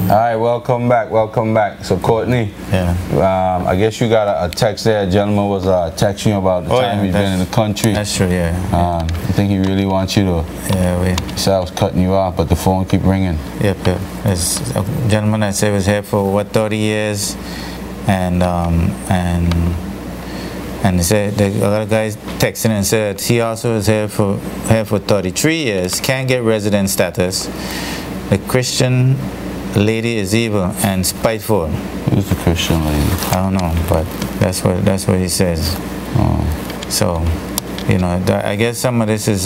All right, welcome back, welcome back. So Courtney, yeah. I guess you got a text there. A gentleman was texting you about the time you've been in the country. That's true, yeah. I think he really wants you to. Yeah, he said I was cutting you off, but the phone keep ringing. Yep. There's a gentleman that said was here for what 30 years, and he said the other guy texted and said he also is here for 33 years. Can't get resident status. The Christian lady is evil and spiteful. Who's the Christian lady? I don't know, but that's what he says. Oh. So, you know, I guess some of this is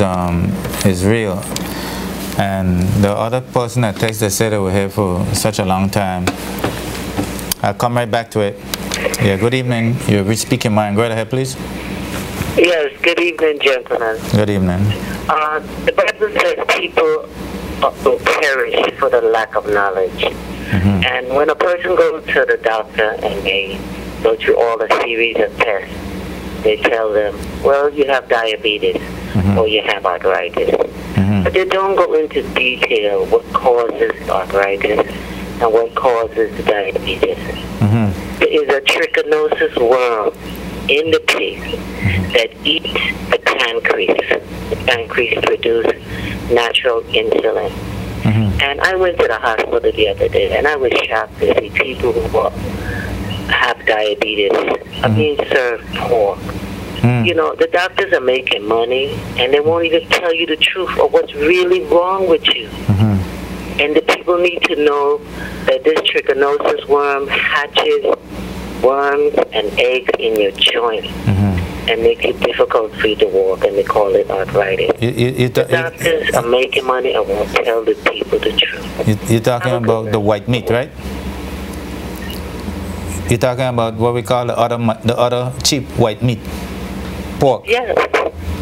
real. And the other person that texted said they were here for such a long time. I'll come right back to it. Yeah, good evening. You're Rich Speaking Mind. Go ahead, please. Yes, good evening, gentlemen. Good evening. The Bible says people will perish for the lack of knowledge. Mm-hmm. And when a person goes to the doctor and they go through all the series of tests, they tell them, well, you have diabetes, mm-hmm. or you have arthritis. Mm-hmm. But they don't go into detail what causes arthritis and what causes diabetes. Mm-hmm. There is a trichinosis worm in the pig that eats the pancreas. The pancreas produces natural insulin. Mm-hmm. And I went to the hospital the other day, and I was shocked to see people who have diabetes are being served pork. You know, the doctors are making money, and they won't even tell you the truth of what's really wrong with you. And the people need to know that this trichinosis worm hatches worms and eggs in your joint and make it difficult for you to walk, and they call it arthritis. The doctors are making money and won't tell the people the truth. You're talking about the white meat, right? You're talking about what we call the other cheap white meat, pork. Yes.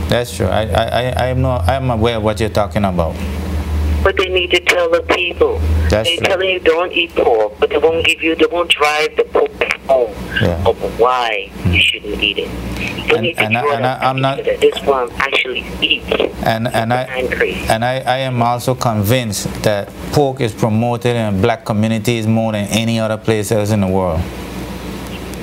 That's true. I'm aware of what you're talking about. But they need to tell the people. They're telling you don't eat pork, but they won't drive the pork home of why you shouldn't eat it. They need to I'm not. That this one actually eats pancreas. And I am also convinced that pork is promoted in black communities more than any other place else in the world.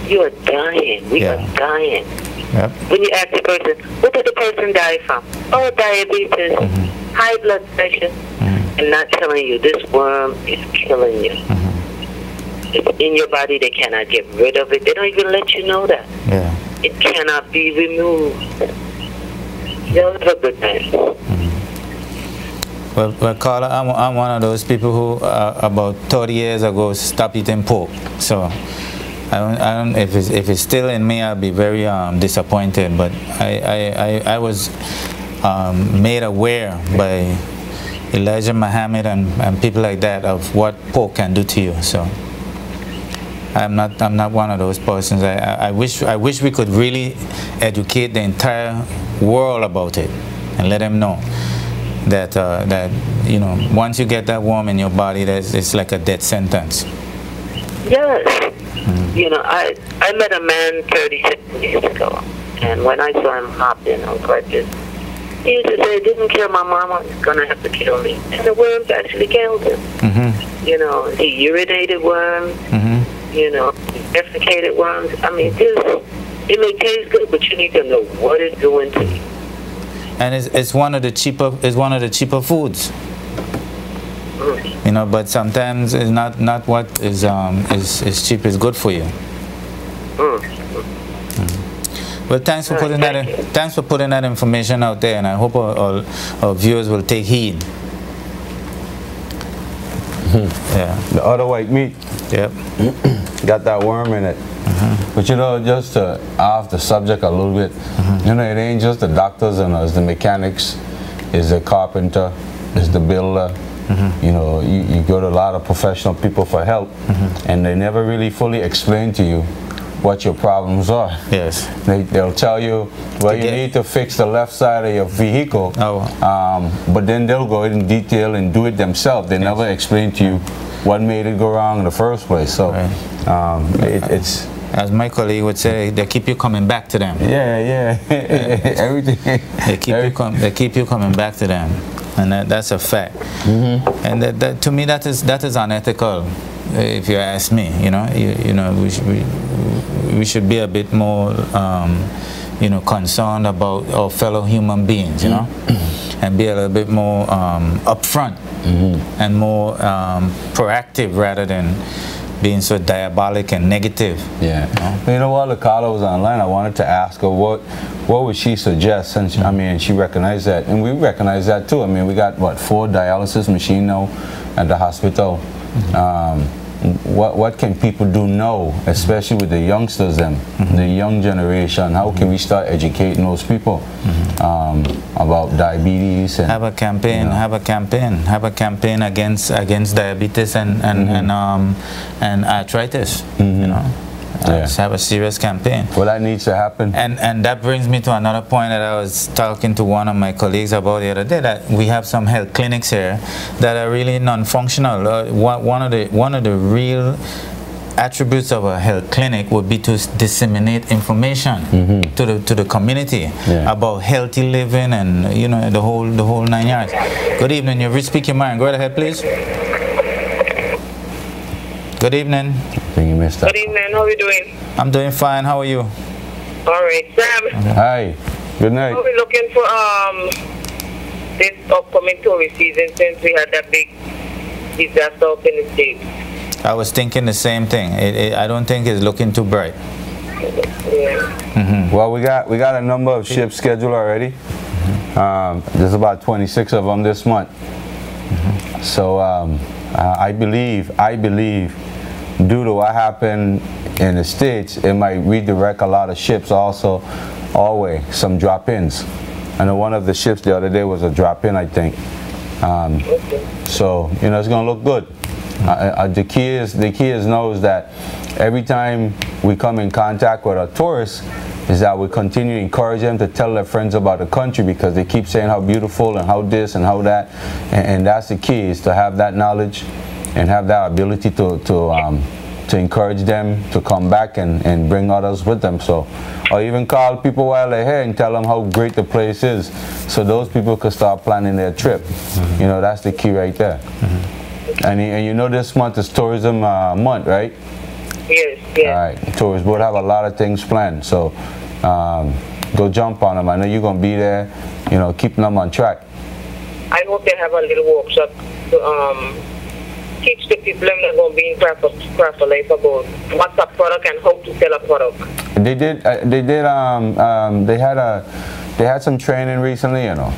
You are dying. We are dying. Yep. When you ask the person, what did the person die from? Oh, diabetes, high blood pressure, and not telling you this worm is killing you. It's in your body. They cannot get rid of it. They don't even let you know that. Yeah. It cannot be removed. You'll have a good time. Well, Carla, I'm one of those people who about 30 years ago stopped eating pork. So I don't if it's still in me, I'll be very disappointed. But I was made aware by Elijah Muhammad and people like that of what pork can do to you. So I'm not one of those persons. I wish we could really educate the entire world about it and let them know that that you know, once you get that worm in your body, it's like a death sentence. Yes. You know, I met a man 36 years ago, and when I saw him hop in on crutches, he used to say, it didn't kill my mama, it's going to have to kill me. And the worms actually killed him. You know, he urinated worms, you know, defecated worms. I mean, it may taste good, but you need to know what it's doing to you. And it's one of the cheaper foods. You know, but sometimes it's not what is cheap is good for you. Well, thanks for putting that information out there, and I hope our viewers will take heed. Yeah. The other white meat. Yep. Got that worm in it. But you know, just to off the subject a little bit, you know, it ain't just the doctors and us, the mechanics, it's the carpenter, it's the builder, You know, you go to a lot of professional people for help, and they never really fully explain to you what your problems are. Yes. They'll tell you, well, you need to fix the left side of your vehicle, but then they'll go in detail and do it themselves. They never explain to you what made it go wrong in the first place. So it's... As my colleague would say, they keep you coming back to them. Yeah. Everything. They keep you coming back to them, and that's a fact. And that to me, that is unethical, if you ask me. You know, we should be a bit more, you know, concerned about our fellow human beings. You know, and be a little bit more upfront and more proactive rather than being so diabolic and negative. Yeah. You know, while the caller was online, I wanted to ask her what would she suggest, since I mean she recognized that, and we recognize that too. I mean, we got what, 4 dialysis machines now at the hospital. What can people do now, especially with the youngsters, the young generation? How can we start educating those people about diabetes? And, have a campaign. You know, have a campaign against diabetes and arthritis. You know, let's have a serious campaign. Well, that needs to happen. And that brings me to another point that I was talking to one of my colleagues about the other day, that we have some health clinics here that are really non-functional. One of the real attributes of a health clinic would be to disseminate information to the community about healthy living and, you know, the whole 9 yards. Good evening. You've reached Speak Your Mind. Go right ahead, please. Good evening. You missed that. Good evening. How are you doing? I'm doing fine. How are you? All right, Sam. Hi. Good night. Are we looking for this upcoming tourist season, since we had that big disaster up in the States? I was thinking the same thing. I don't think it's looking too bright. Yeah. Well, we got a number of ships scheduled already. There's about 26 of them this month. So I believe, due to what happened in the States, it might redirect a lot of ships also our way, some drop-ins. I know one of the ships the other day was a drop-in, I think. So, you know, it's going to look good. The key is knows that every time we come in contact with a tourist, is that we continue to encourage them to tell their friends about the country, because they keep saying how beautiful and how this and how that, and that's the key, is to have that knowledge and have that ability to encourage them to come back and bring others with them. So, or even call people while they're here and tell them how great the place is, so those people could start planning their trip. You know, that's the key right there. And you know, this month is tourism month, right? Yes. All right, tourists would have a lot of things planned, so go jump on them. I know you're going to be there, you know, keeping them on track. I hope they have a little workshop to teach the people that are going to be in Craft for Life about what's a product and how to sell a product. They had some training recently, you know.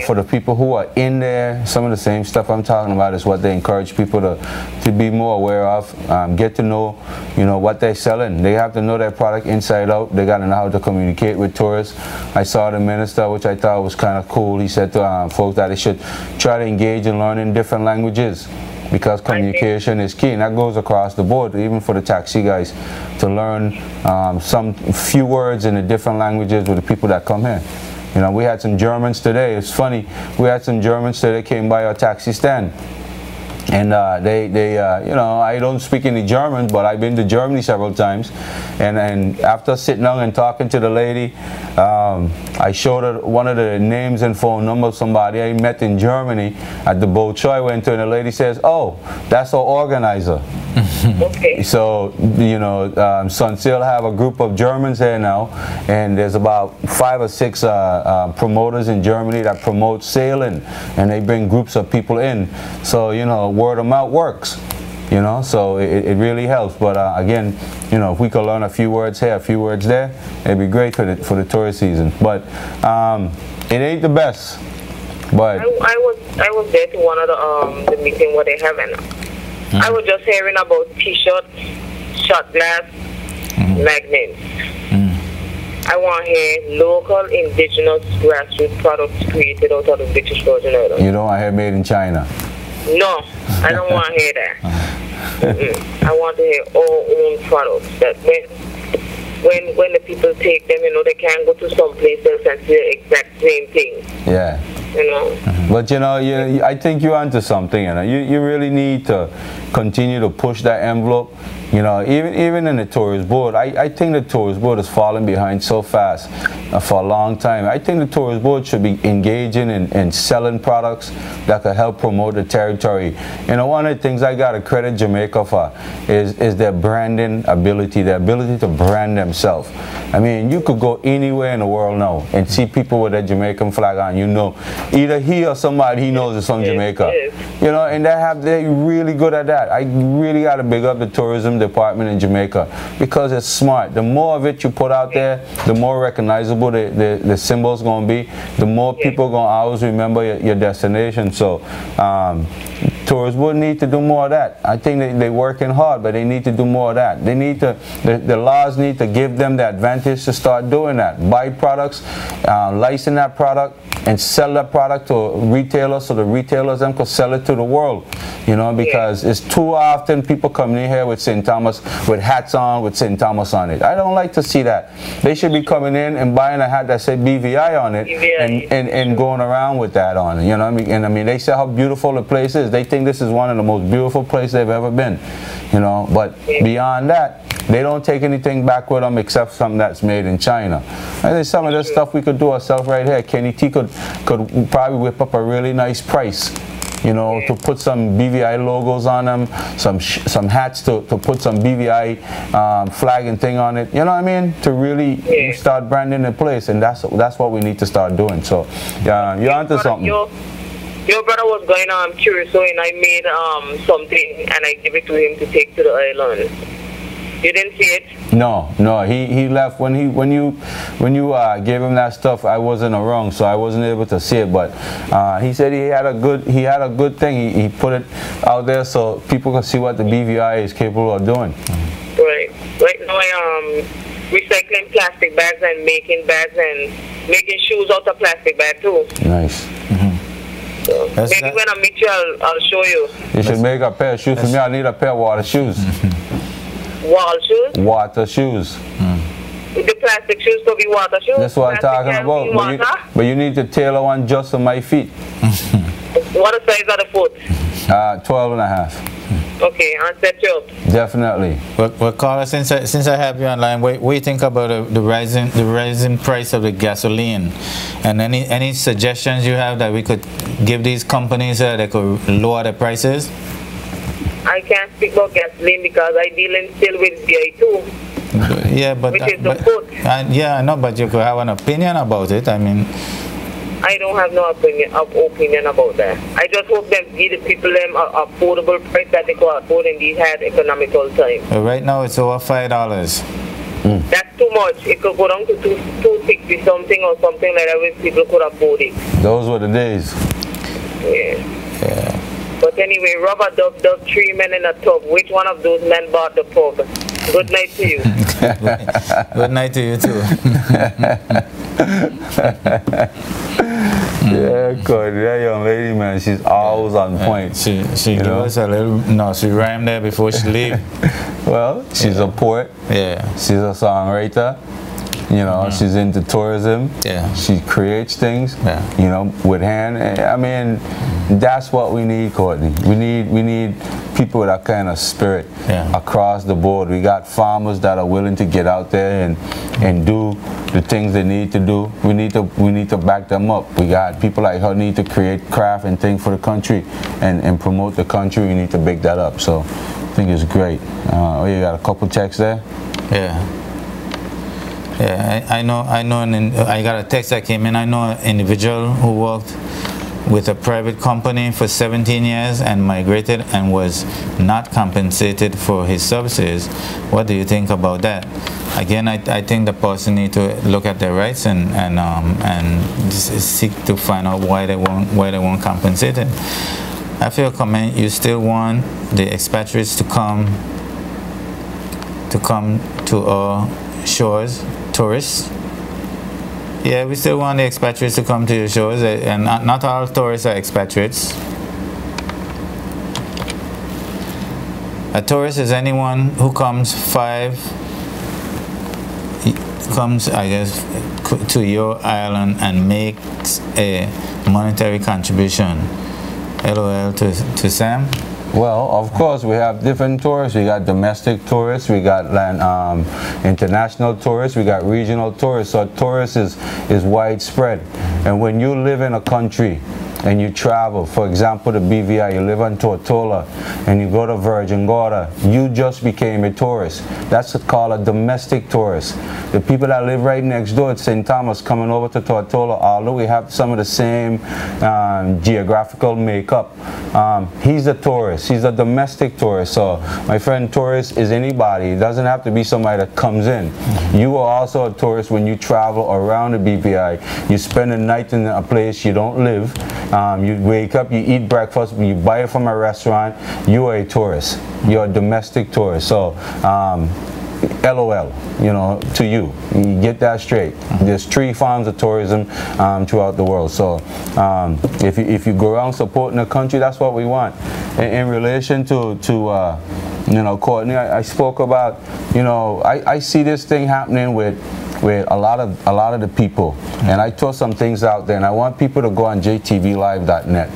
For the people who are in there, some of the same stuff I'm talking about is what they encourage people to be more aware of, get to know, you know, what they're selling. They have to know their product inside out. They got to know how to communicate with tourists. I saw the minister, which I thought was kind of cool. He said to folks that they should try to engage in learning different languages, because communication is key, and that goes across the board, even for the taxi guys, to learn some few words in the different languages with the people that come here. You know, we had some Germans today. It's funny, we had some Germans today came by our taxi stand, and you know, I don't speak any German, but I've been to Germany several times, and after sitting down and talking to the lady, I showed her one of the names and phone number of somebody I met in Germany at the boat show I went to, and the lady says, "Oh, that's our organizer." Okay. So, you know, Sunsail have a group of Germans here now, and there's about 5 or 6 promoters in Germany that promote sailing, and they bring groups of people in. So, you know, word of mouth works, you know, so it really helps. But again, you know, if we could learn a few words here, a few words there, it'd be great for the tourist season. But it ain't the best. But I was there to one of the meeting where they have, and I was just hearing about T-shirts, shot glass, magnets. I want here local, indigenous, grassroots products created out of the British Virgin Islands. You don't want hair made in China? No, I don't want to hear that. I want to hear our own products. That when the people take them, you know, they can't go to some places and see the exact same thing. Yeah. You know. But you know, I think you're onto something. You know, you really need to continue to push that envelope. You know, even in the tourist board, I think the tourist board has fallen behind so fast for a long time. I think the tourist board should be engaging in selling products that could help promote the territory. You know, one of the things I got to credit Jamaica for is their branding ability, their ability to brand themselves. I mean, you could go anywhere in the world now and see people with a Jamaican flag on. You know, either he or somebody he knows is from Jamaica. You know, and they're really good at that. I really got to big up the tourism department in Jamaica because it's smart. The more of it you put out there, the more recognizable the symbol's going to be, the more people going to always remember your destination. So tourists would need to do more of that. I think they're working hard, but they need to do more of that. They need to, the laws need to give them the advantage to start doing that. Buy products, license that product, and sell that product to retailers so the retailers then can sell it to the world. You know, because it's too often people coming in here with St. Thomas, with hats on, with St. Thomas on it. I don't like to see that. They should be coming in and buying a hat that said BVI on it and going around with that on it. You know what I mean? And I mean, they say how beautiful the place is. They think this is one of the most beautiful places they've ever been. You know, but beyond that, they don't take anything back with them except something that's made in China. I think some of this stuff we could do ourselves right here. Kenny T could probably whip up a really nice price, you know, to put some BVI logos on them, some hats to put some BVI flag and thing on it. You know what I mean? To really start branding the place, and that's what we need to start doing. So, you're onto something. Your brother was going on Curacao, and I made something, and I give it to him to take to the island. You didn't see it? No, he left when you gave him that stuff. I wasn't around, so I wasn't able to see it. But he said he had a good thing. He put it out there so people can see what the BVI is capable of doing. Right. Right now I recycling plastic bags and making bags and making shoes out of plastic bags too. Nice. So maybe when I meet you, I'll show you. You should make a pair of shoes for me. I need a pair of water shoes. Wall shoes? Water shoes. The plastic shoes to be water shoes? That's what I'm talking about. But you need to tailor one just for my feet. What size are the foot? 12 and a half. Okay, I'll set you up. Definitely. Well, Carla, since I have you online, what do you think about the rising price of the gasoline? And any suggestions you have that we could give these companies that could lower the prices? I can't speak about gasoline because I deal still with BI too. Yeah, but which is the food. Yeah, I know, but you could have an opinion about it. I mean, I don't have no opinion about that. I just hope them give the people them an affordable price that they can afford in these hard economical times. Right now it's over $5. That's too much. It could go down to 260 something or something like that where people could afford it. Those were the days. Yeah. But anyway, Robert Dub, 3 men in a tub. Which one of those men bought the pub? Good night to you. Good night to you too. Yeah, good. That young lady, man, she's always on point. She gave us a little, no, she rhymed there before she leave. Well, she's a poet. Yeah. She's a songwriter. You know, she's into tourism. Yeah. She creates things. Yeah. You know, with hand. I mean, that's what we need, Courtney. We need people with that kind of spirit across the board. We got farmers that are willing to get out there and do the things they need to do. We need to back them up. We got people like her need to create craft and things for the country and promote the country. We need to big that up. So I think it's great. You got a couple texts there? Yeah. Yeah, I know. I got a text that came in. I know an individual who worked with a private company for 17 years and migrated and was not compensated for his services. What do you think about that? Again, I think the person need to look at their rights and seek to find out why they won't compensate it. I feel comment you still want the expatriates to come to our shores, tourists, Yeah, we still want the expatriates to come to your shows, and not all tourists are expatriates. A tourist is anyone who comes I guess, to your island and makes a monetary contribution. LOL to Sam. Well, of course, we have different tourists. We got domestic tourists, we got international tourists, we got regional tourists. So tourists is widespread. And when you live in a country and you travel, for example, to BVI, you live on Tortola, and you go to Virgin Gorda, you just became a tourist. That's called a domestic tourist. The people that live right next door at St. Thomas coming over to Tortola, although we have some of the same geographical makeup, he's a tourist. He's a domestic tourist. So my friend, tourist is anybody. It doesn't have to be somebody that comes in. You are also a tourist when you travel around the BVI. You spend a night in a place you don't live. You wake up, you eat breakfast, you buy it from a restaurant, you are a tourist. You're a domestic tourist. So, LOL, you know, to you. You get that straight. There's 3 forms of tourism throughout the world. So, if you go around supporting the country, that's what we want. In relation to you know, Courtney, I spoke about, you know, I see this thing happening with a lot of the people, and I throw some things out there, and I want people to go on jtvlive.net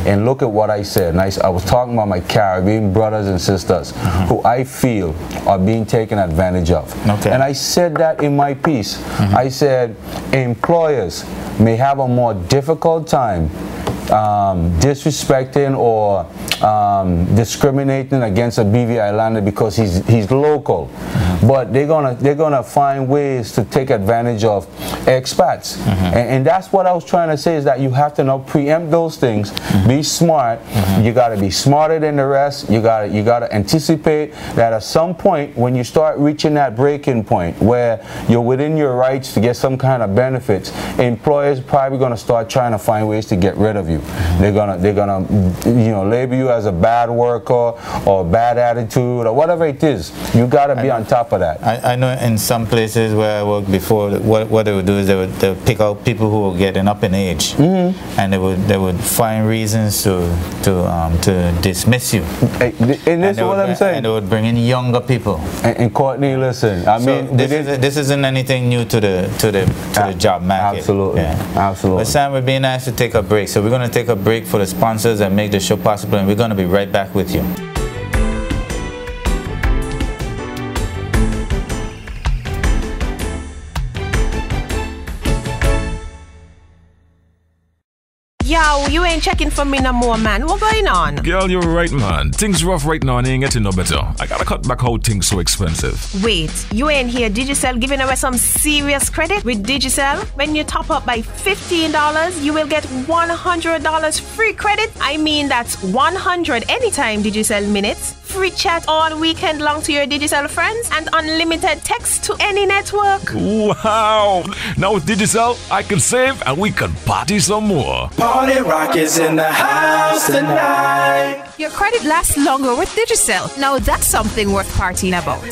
and look at what I said. And I was talking about my Caribbean brothers and sisters who I feel are being taken advantage of. Okay. And I said that in my piece. I said employers may have a more difficult time disrespecting or discriminating against a BVI lander because he's local, but they're gonna find ways to take advantage of expats, and that's what I was trying to say, is that you have to now preempt those things. Be smart. You got to be smarter than the rest. You got to anticipate that at some point when you start reaching that breaking point where you're within your rights to get some kind of benefits, employers probably going to start trying to find ways to get rid of you. They're gonna you know, label you as a bad worker or bad attitude or whatever it is. You got to be on top of that. I know in some places where I worked before, what they would do is they would pick out people who were getting up in age, and they would find reasons to dismiss you. And this is what I'm saying. And they would bring in younger people. And Courtney, listen, I mean, this isn't anything new to the job market. Absolutely, absolutely. But Sam, we're being asked to take a break, so we're going to take a break for the sponsors that make the show possible, and we're going to be right back with you. Yo, you ain't checking for me no more, man. What going on? Girl, you're right, man. Things rough right now and ain't getting no better. I gotta cut back how things so expensive. Wait, you ain't hear Digicel giving away some serious credit? With Digicel, when you top up by $15, you will get $100 free credit. I mean, that's 100 anytime Digicel minutes, free chat all weekend long to your Digicel friends, and unlimited text to any network. Wow! Now with Digicel, I can save and we can party some more. Party Rock is in the house tonight. Your credit lasts longer with Digicel. Now that's something worth partying about.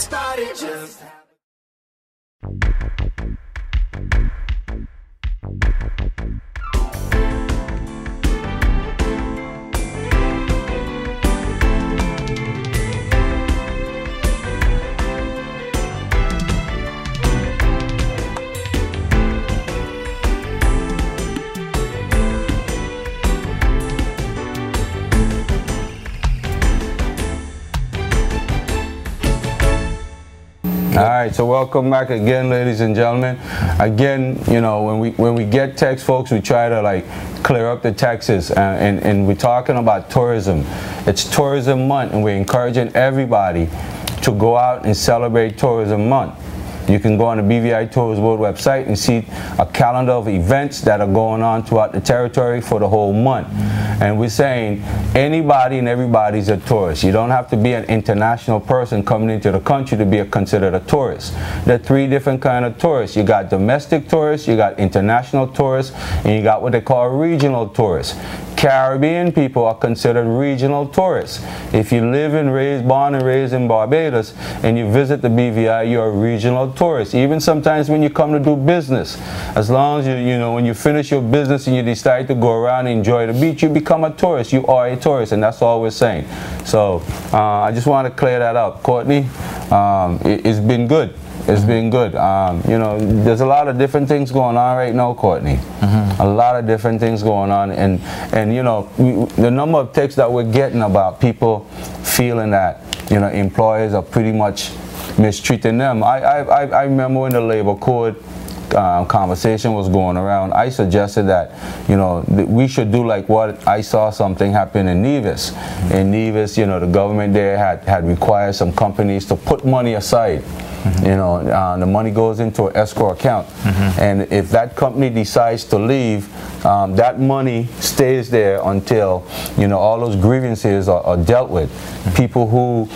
All right, so welcome back again, ladies and gentlemen. Again, you know, when we get text, folks, we try to like clear up the texts, and we're talking about tourism. It's Tourism Month, and we're encouraging everybody to go out and celebrate Tourism Month. You can go on the BVI Tours World website and see a calendar of events that are going on throughout the territory for the whole month. And we're saying anybody and everybody's a tourist. You don't have to be an international person coming into the country to be considered a tourist. There are 3 different kinds of tourists. You got domestic tourists, you got international tourists, and you got what they call regional tourists. Caribbean people are considered regional tourists. If you live and born and raised in Barbados and you visit the BVI, you're a regional tourist. Even sometimes when you come to do business, as long as you know, when you finish your business and you decide to go around and enjoy the beach, you become a tourist. You are a tourist, and that's all we're saying. So I just want to clear that up. Courtney, it's been good. It's been good. You know, there's a lot of different things going on right now, Courtney. A lot of different things going on, and you know, the number of texts that we're getting about people feeling that, you know, employers are pretty much mistreating them. I remember when the labor code conversation was going around, I suggested that, you know, we should do like what I saw something happen in Nevis. In Nevis, you know, the government there had required some companies to put money aside. You know, the money goes into an escrow account, and if that company decides to leave, that money stays there until, you know, all those grievances are dealt with. People who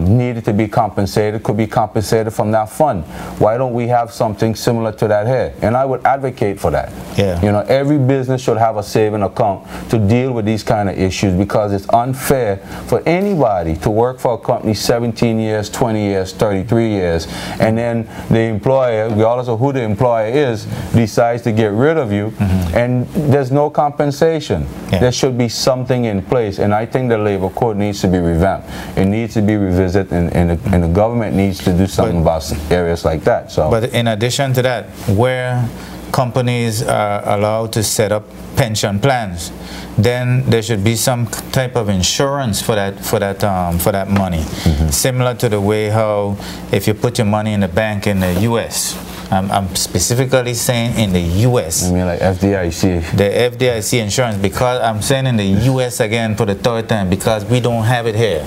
needed to be compensated could be compensated from that fund. Why don't we have something similar to that here? And I would advocate for that. Yeah. You know, every business should have a saving account to deal with these kind of issues, because it's unfair for anybody to work for a company 17 years, 20 years, 33 years, and then the employer, regardless of who the employer is, decides to get rid of you, and there's no compensation. There should be something in place, and I think the labor code needs to be revamped. It needs to be revisited, and the government needs to do something about areas like that. So, but in addition to that, where companies are allowed to set up pension plans, then there should be some type of insurance for that money, similar to the way how if you put your money in the bank in the U.S. I'm specifically saying in the U.S. I mean like FDIC. The FDIC insurance, because I'm saying in the U.S. again for the third time, because we don't have it here.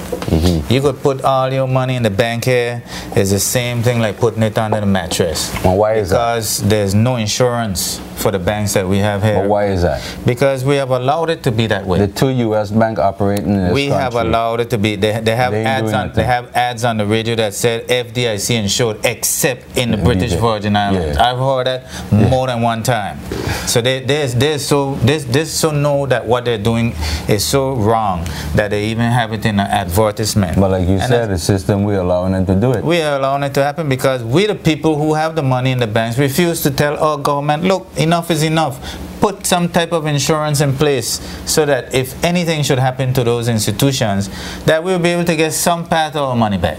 You could put all your money in the bank here. It's the same thing like putting it under the mattress. Well, why is that? Because there's no insurance for the banks that we have here. But why is that? Because we have allowed it to be that way. The two U.S. banks operating in this country, have allowed it to be. They have ads on the radio that said FDIC insured except in the British Virgin Islands. I've heard that more than one time. So they so know that what they're doing is so wrong that they even have it in an advertisement. But like you said, the system, we're allowing them to do it. We are allowing it to happen because we, the people who have the money in the banks, refuse to tell our government, look, enough is enough. Put some type of insurance in place so that if anything should happen to those institutions, that we'll be able to get some part of our money back.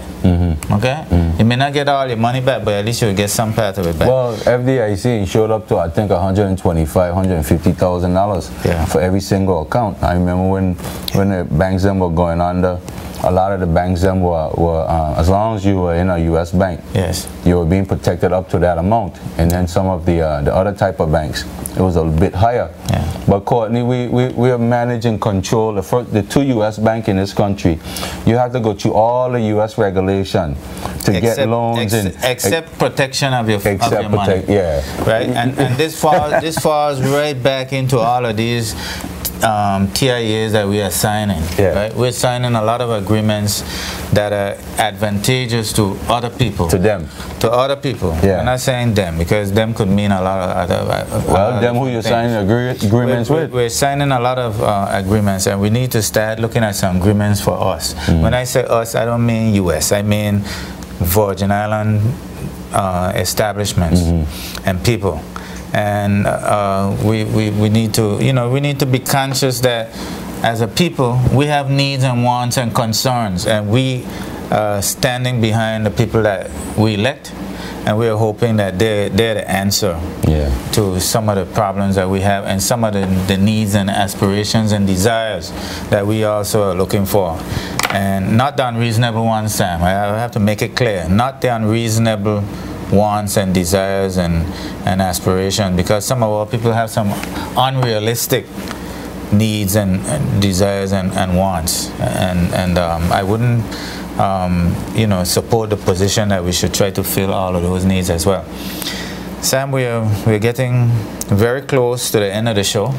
Okay? You may not get all your money back, but at least you'll get some part of it back. Well, FDIC showed up to, I think, $150,000 for every single account. I remember when the banks then were going under, a lot of the banks then were as long as you were in a U.S. bank, you were being protected up to that amount. And then some of the other type of banks, it was a bit higher. But Courtney, we are managing control. The two U.S. banks in this country, you have to go through all the U.S. regulation to get loans. Except protection of your money. Right? And this falls right back into all of these TIAs that we are signing. Right? We're signing a lot of agreements that are advantageous to other people. To other people. I'm not saying them, because them could mean a lot of other. Well, them who you're signing agreements with. We're signing a lot of agreements, and we need to start looking at some agreements for us. When I say us, I don't mean U.S. I mean Virgin Island establishments and people. And we need to be conscious that as a people we have needs and wants and concerns, and we are standing behind the people that we elect, and we are hoping that they're the answer to some of the problems that we have, and some of the needs and aspirations and desires that we also are looking for. And not the unreasonable ones, Sam. I have to make it clear, not the unreasonable wants and desires and aspirations, because some of our people have some unrealistic needs and desires and wants, and I wouldn't support the position that we should try to fill all of those needs as well. Sam, we're getting very close to the end of the show,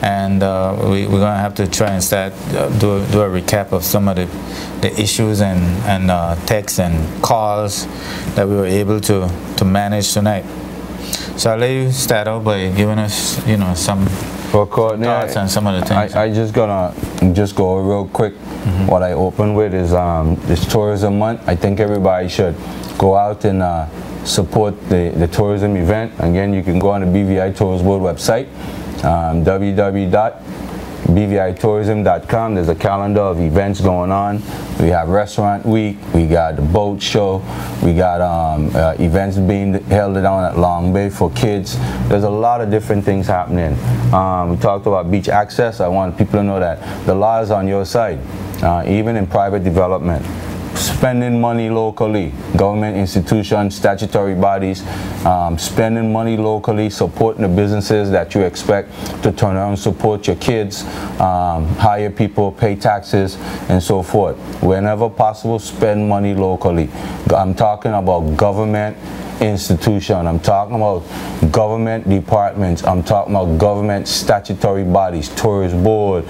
and we're going to have to try and start do a recap of some of the issues and texts and calls that we were able to manage tonight. So I'll let you start out by giving us some Well, Courtney, thoughts on some of the things. I just gonna go real quick. What I open with is this tourism month. I think everybody should go out and support the tourism event. Again, you can go on the BVI Tourist Board website, www.bvitourism.com. There's a calendar of events going on. We have Restaurant Week, we got the boat show, we got events being held down at Long Bay for kids. There's a lot of different things happening. We talked about beach access. I want people to know that the law is on your side, even in private development. Spending money locally, government institutions, statutory bodies, spending money locally, supporting the businesses that you expect to turn around and support your kids, hire people, pay taxes, and so forth. Whenever possible, spend money locally. I'm talking about government institution, I'm talking about government departments, I'm talking about government statutory bodies, tourist board,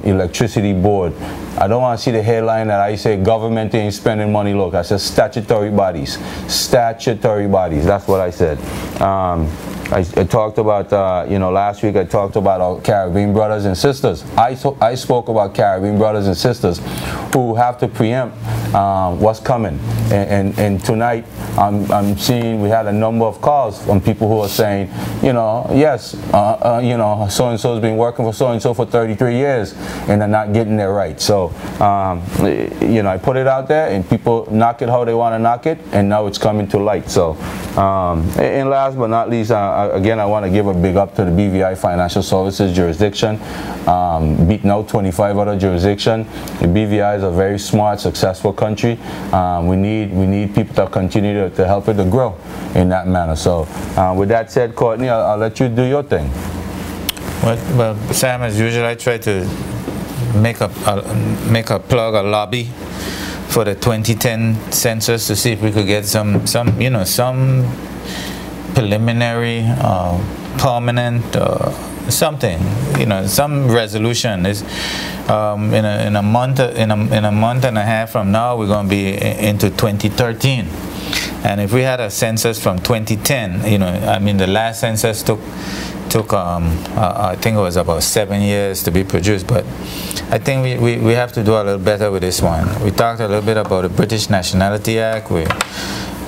electricity board. I don't want to see the headline that I say government ain't spending money local. I said statutory bodies. Statutory bodies. That's what I said. I talked about, last week I talked about our Caribbean brothers and sisters. I spoke about Caribbean brothers and sisters who have to preempt what's coming. And tonight I'm seeing we had a number of calls from people who are saying, yes, so-and-so has been working for so-and-so for 33 years and they're not getting their right. So, I put it out there and people knock it how they want to knock it, and now it's coming to light. So, and last but not least, again, I want to give a big up to the BVI Financial Services jurisdiction, beating out 25 other jurisdictions. The BVI is a very smart, successful country. We need people to continue to help it to grow in that manner. So, with that said, Courtney, I'll let you do your thing. Well, Sam, as usual, I try to make a plug, a lobby for the 2010 census to see if we could get some preliminary, permanent, something, some resolution. Is in a month and a half from now, we're going to be into 2013, and if we had a census from 2010, the last census took I think it was about 7 years to be produced, but I think we have to do a little better with this one. We talked a little bit about the British Nationality Act.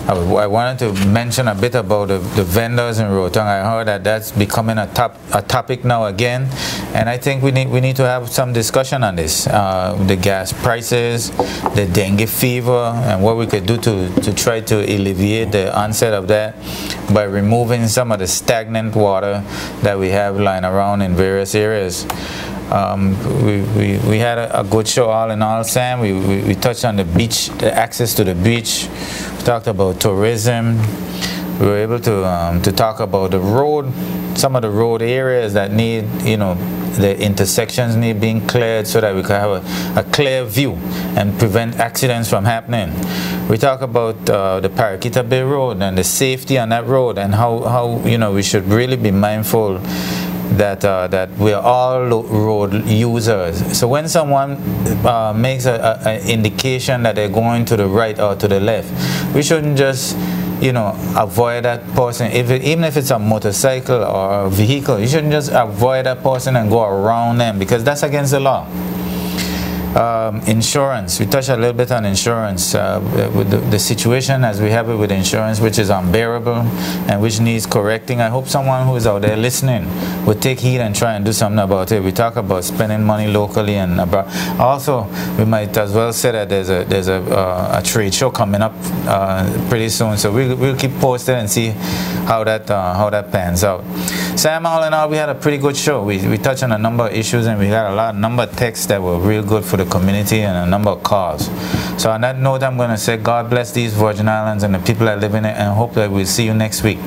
I wanted to mention a bit about the vendors in Rotong. I heard that that's becoming a topic now again, and I think we need to have some discussion on this. The gas prices, the dengue fever, and what we could do to try to alleviate the onset of that by removing some of the stagnant water that we have lying around in various areas. We had a good show all in all, Sam. We touched on the beach, the access to the beach. We talked about tourism. We were able to talk about the road, some of the road areas that need, the intersections need being cleared so that we can have a clear view and prevent accidents from happening. We talk about the Paraquita Bay Road and the safety on that road, and how we should really be mindful that we are all road users. So when someone makes an indication that they're going to the right or to the left, we shouldn't just avoid that person. Even if it's a motorcycle or a vehicle, you shouldn't just avoid that person and go around them, because that's against the law. Insurance, we touched a little bit on insurance, with the situation as we have it with insurance, which is unbearable and which needs correcting. I hope someone who is out there listening would take heed and try and do something about it. We talk about spending money locally and abroad. Also, we might as well say that there's a trade show coming up pretty soon, so we'll keep posted and see how that pans out. Sam, all in all, we had a pretty good show. We touched on a number of issues, and we had a number of texts that were real good for the community and a number of calls. So on that note, I'm going to say God bless these Virgin Islands and the people that live in it, and hope that we'll see you next week.